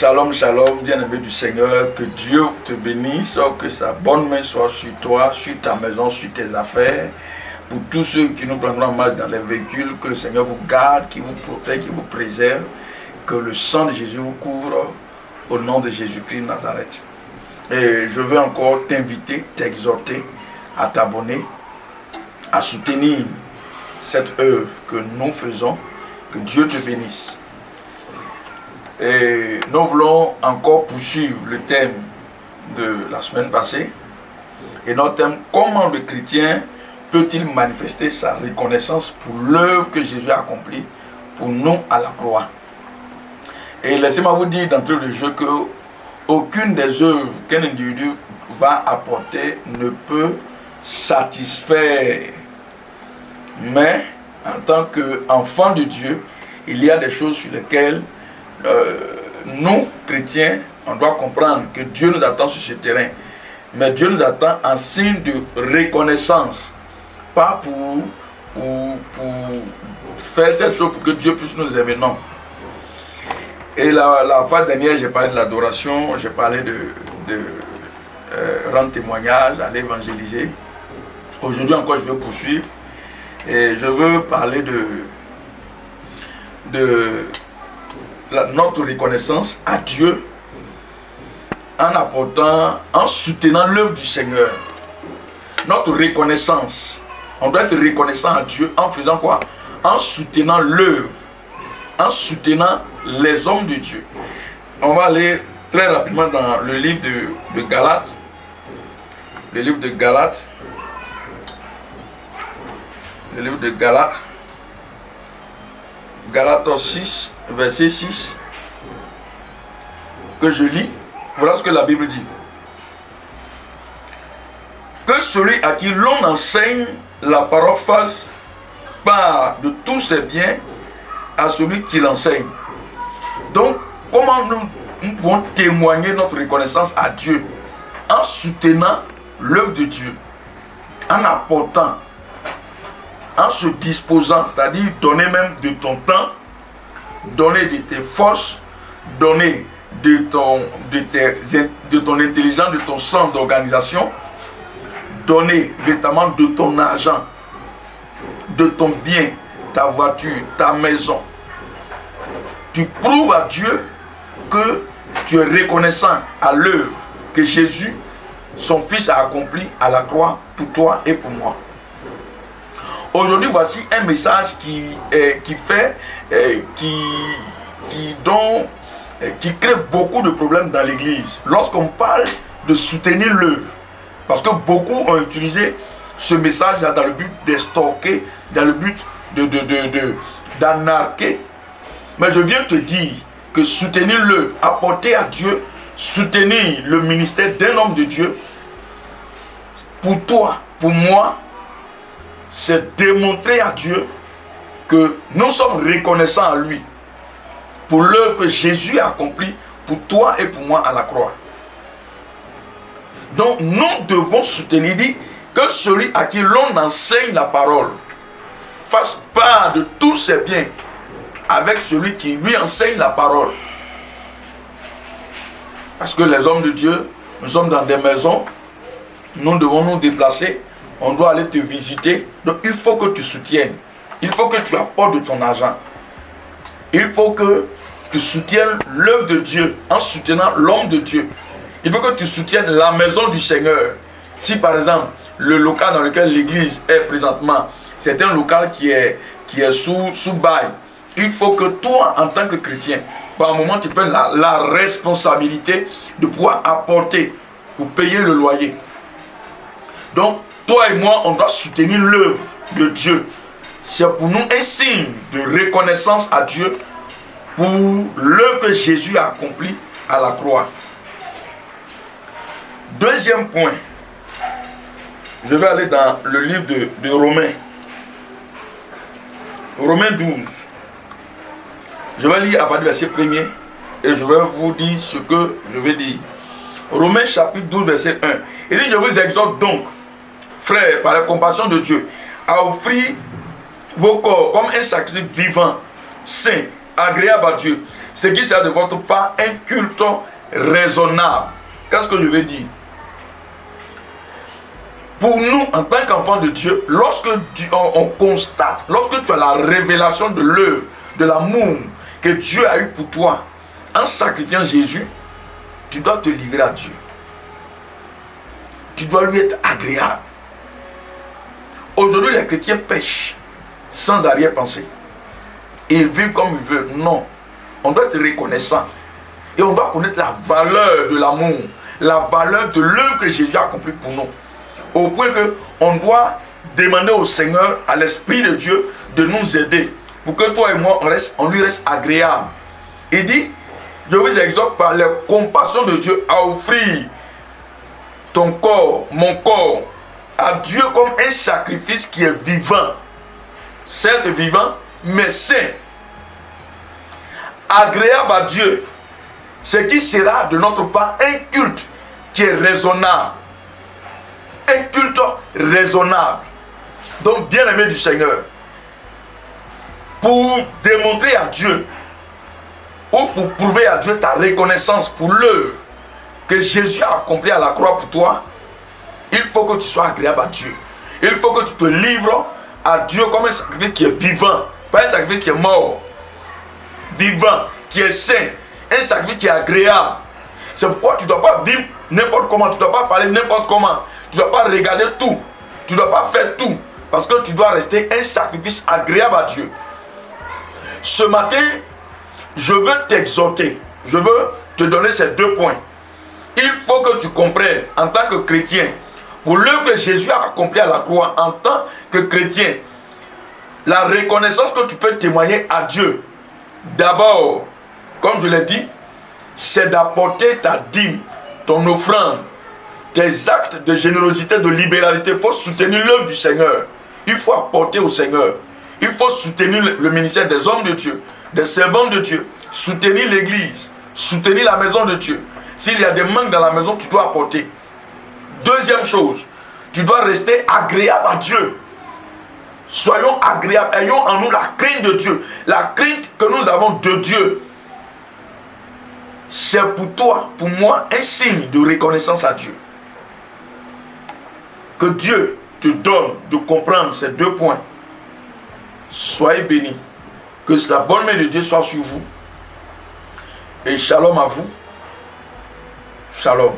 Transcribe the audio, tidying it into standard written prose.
Shalom, shalom, bien-aimé du Seigneur, que Dieu te bénisse, que sa bonne main soit sur toi, sur ta maison, sur tes affaires. Pour tous ceux qui nous prendront en marche dans les véhicules, que le Seigneur vous garde, qu'il vous protège, qu'il vous préserve, que le sang de Jésus vous couvre au nom de Jésus-Christ de Nazareth. Et je veux encore t'inviter, t'exhorter à t'abonner, à soutenir cette œuvre que nous faisons. Que Dieu te bénisse. Et nous voulons encore poursuivre le thème de la semaine passée. Et notre thème, comment le chrétien peut-il manifester sa reconnaissance pour l'œuvre que Jésus a accomplie pour nous à la croix. Et laissez-moi vous dire d'entrée de jeu que aucune des œuvres qu'un individu va apporter ne peut satisfaire. Mais en tant qu'enfant de Dieu, il y a des choses sur lesquelles nous, chrétiens, on doit comprendre que Dieu nous attend sur ce terrain. Mais Dieu nous attend en signe de reconnaissance. Pas pour faire cette chose pour que Dieu puisse nous aimer, non. Et la fois dernière, j'ai parlé de l'adoration, j'ai parlé de rendre témoignage, d'aller évangéliser. Aujourd'hui encore, je vais poursuivre. Et je veux parler de notre reconnaissance à Dieu en soutenant l'œuvre du Seigneur. Notre reconnaissance. On doit être reconnaissant à Dieu en faisant quoi? En soutenant l'œuvre, en soutenant les hommes de Dieu. On va aller très rapidement dans le livre de Galates. Le livre de Galates. Le livre de Galates. Galates 6, verset 6. Que je lis. Voilà ce que la Bible dit. Que celui à qui l'on enseigne la parole fasse part de tous ses biens à celui qui l'enseigne. Donc, comment nous pouvons témoigner notre reconnaissance à Dieu? En soutenant l'œuvre de Dieu, en apportant, en se disposant, c'est-à-dire donner même de ton temps, donner de tes forces, donner de ton intelligence, de ton sens d'organisation, donner notamment de ton argent, de ton bien, ta voiture, ta maison. Tu prouves à Dieu que tu es reconnaissant à l'œuvre que Jésus, son Fils, a accompli à la croix pour toi et pour moi. Aujourd'hui, voici un message qui crée beaucoup de problèmes dans l'église. Lorsqu'on parle de soutenir l'œuvre, parce que beaucoup ont utilisé ce message-là dans le but d'estorquer, dans le but d'anarquer. Mais je viens te dire que soutenir l'œuvre, apporter à Dieu, soutenir le ministère d'un homme de Dieu, pour toi, pour moi, c'est démontrer à Dieu que nous sommes reconnaissants à lui pour l'œuvre que Jésus a accomplie pour toi et pour moi à la croix. Donc nous devons soutenir, dit que celui à qui l'on enseigne la parole fasse part de tous ses biens avec celui qui lui enseigne la parole. Parce que les hommes de Dieu, nous sommes dans des maisons, nous devons nous déplacer, on doit aller te visiter. Donc il faut que tu soutiennes, il faut que tu apportes de ton argent. Il faut que tu soutiennes l'œuvre de Dieu en soutenant l'homme de Dieu. Il faut que tu soutiennes la maison du Seigneur. Si par exemple, le local dans lequel l'église est présentement, c'est un local qui est sous bail, il faut que toi, en tant que chrétien, par un moment, tu prennes la responsabilité de pouvoir apporter pour payer le loyer. Donc, toi et moi, on doit soutenir l'œuvre de Dieu. C'est pour nous un signe de reconnaissance à Dieu pour l'œuvre que Jésus a accomplie à la croix. Deuxième point, je vais aller dans le livre de Romains. Romains 12. Je vais lire à partir du verset 1er et je vais vous dire ce que je vais dire. Romains chapitre 12, verset 1. Il dit, je vous exhorte donc, frères, par la compassion de Dieu, à offrir vos corps comme un sacrifice vivant, saint, agréable à Dieu. Ce qui sera de votre part un culte raisonnable. Qu'est-ce que je veux dire? Pour nous, en tant qu'enfants de Dieu, lorsque on constate, lorsque tu as la révélation de l'œuvre, de l'amour que Dieu a eu pour toi, en sacrifiant Jésus, tu dois te livrer à Dieu. Tu dois lui être agréable. Aujourd'hui, les chrétiens pêchent sans arrière-pensée. Ils vivent comme ils veulent. Non. On doit être reconnaissant. Et on doit connaître la valeur de l'amour, la valeur de l'œuvre que Jésus a accomplie pour nous. Au point qu'on doit demander au Seigneur, à l'Esprit de Dieu, de nous aider pour que toi et moi, on lui reste agréable. Il dit, je vous exhorte par la compassion de Dieu à offrir ton corps, mon corps, à Dieu comme un sacrifice qui est vivant. Certes vivant, mais saint. Agréable à Dieu. Ce qui sera de notre part un culte qui est raisonnable. Un culte raisonnable. Donc, bien-aimé du Seigneur, pour démontrer à Dieu ou pour prouver à Dieu ta reconnaissance pour l'œuvre que Jésus a accomplie à la croix pour toi, il faut que tu sois agréable à Dieu. Il faut que tu te livres à Dieu comme un sacrifice qui est vivant, pas un sacrifice qui est mort. Vivant, qui est saint, un sacrifice qui est agréable. C'est pourquoi tu ne dois pas vivre n'importe comment, tu ne dois pas parler n'importe comment, tu ne dois pas regarder tout, tu ne dois pas faire tout, parce que tu dois rester un sacrifice agréable à Dieu. Ce matin, je veux t'exhorter, je veux te donner ces 2 points. Il faut que tu comprennes en tant que chrétien, pour l'œuvre que Jésus a accomplie à la croix en tant que chrétien, la reconnaissance que tu peux témoigner à Dieu, d'abord, comme je l'ai dit, c'est d'apporter ta dîme, ton offrande, tes actes de générosité, de libéralité. Il faut soutenir l'œuvre du Seigneur. Il faut apporter au Seigneur. Il faut soutenir le ministère des hommes de Dieu, des servants de Dieu, soutenir l'église, soutenir la maison de Dieu. S'il y a des manques dans la maison, tu dois apporter. Deuxième chose, tu dois rester agréable à Dieu. Soyons agréables, ayons en nous la crainte de Dieu. La crainte que nous avons de Dieu, c'est pour toi, pour moi, un signe de reconnaissance à Dieu. Que Dieu te donne de comprendre ces 2 points. Soyez bénis. Que la bonne main de Dieu soit sur vous. Et shalom à vous. Shalom.